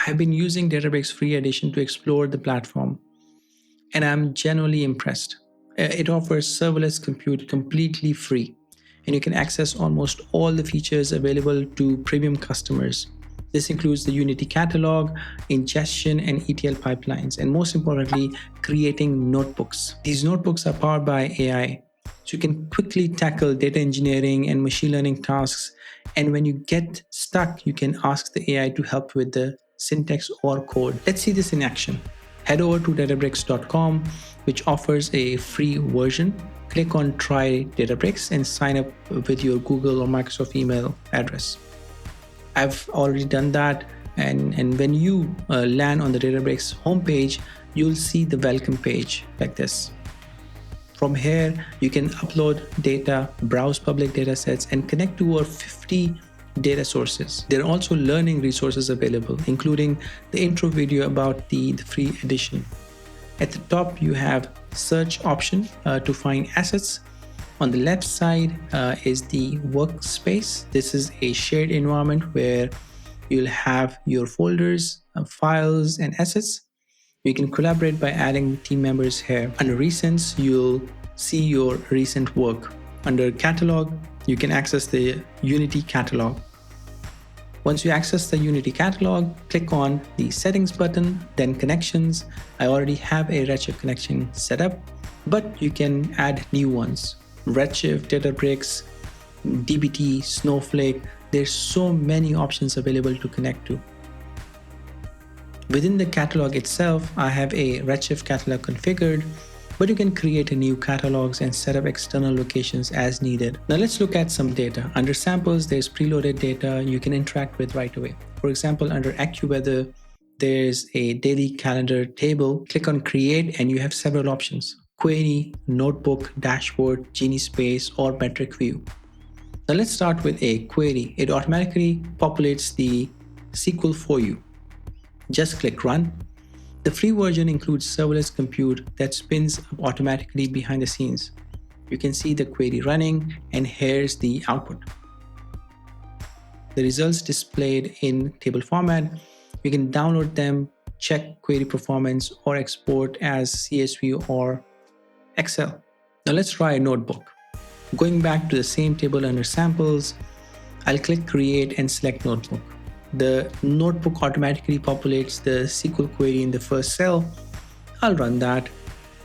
I've been using Databricks Free Edition to explore the platform, and I'm genuinely impressed. It offers serverless compute completely free, and you can access almost all the features available to premium customers. This includes the Unity catalog, ingestion and ETL pipelines, and most importantly, creating notebooks. These notebooks are powered by AI, so you can quickly tackle data engineering and machine learning tasks. And when you get stuck, you can ask the AI to help with the syntax or code. Let's see this in action. Head over to databricks.com, which offers a free version. Click on Try Databricks and sign up with your Google or Microsoft email address. I've already done that, and when you land on the Databricks homepage, you'll see the welcome page like this. From here, you can upload data, browse public data sets, and connect to over 50 data sources. There are also learning resources available, including the intro video about the free edition. At the top, you have search option to find assets. On the left side is the workspace. This is a shared environment where you'll have your folders, files, and assets. You can collaborate by adding team members here. Under recents, you'll see your recent work. Under catalog, you can access the Unity catalog. Once you access the Unity catalog, click on the settings button, then connections. I already have a Redshift connection set up, but you can add new ones. Redshift, Databricks, dbt, Snowflake. There's so many options available to connect to. Within the catalog itself, I have a Redshift catalog configured, but you can create a new catalogs and set up external locations as needed. Now let's look at some data. Under samples, there's preloaded data you can interact with right away. For example, under AccuWeather, there's a daily calendar table. Click on create and you have several options: query, notebook, dashboard, Genie space, or metric view. Now let's start with a query. It automatically populates the SQL for you. Just click run. The free version includes serverless compute that spins up automatically behind the scenes. You can see the query running, and here's the output. The results displayed in table format. You can download them, check query performance, or export as CSV or Excel. Now let's try a notebook. Going back to the same table under samples, I'll click create and select notebook. The notebook automatically populates the SQL query in the first cell. I'll run that.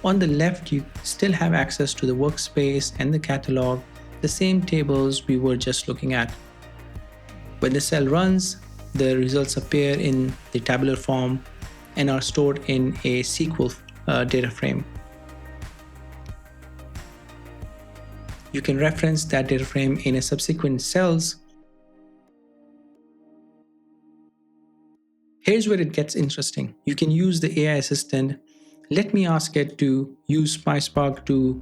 On the left, you still have access to the workspace and the catalog, the same tables we were just looking at. When the cell runs, the results appear in the tabular form and are stored in a SQL data frame. You can reference that data frame in a subsequent cells. Here's where it gets interesting. You can use the AI assistant. Let me ask it to use PySpark to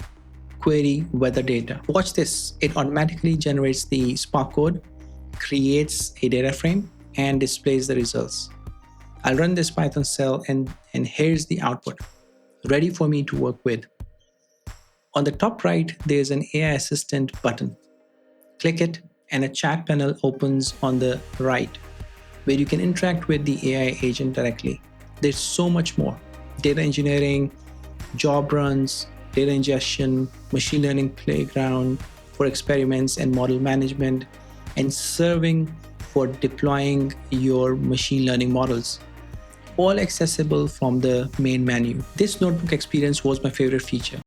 query weather data. Watch this. It automatically generates the Spark code, creates a data frame, and displays the results. I'll run this Python cell and here's the output, ready for me to work with. On the top right, there's an AI assistant button. Click it and a chat panel opens on the right, where you can interact with the AI agent directly. There's so much more: data engineering, job runs, data ingestion, machine learning playground for experiments and model management, and serving for deploying your machine learning models. All accessible from the main menu. This notebook experience was my favorite feature.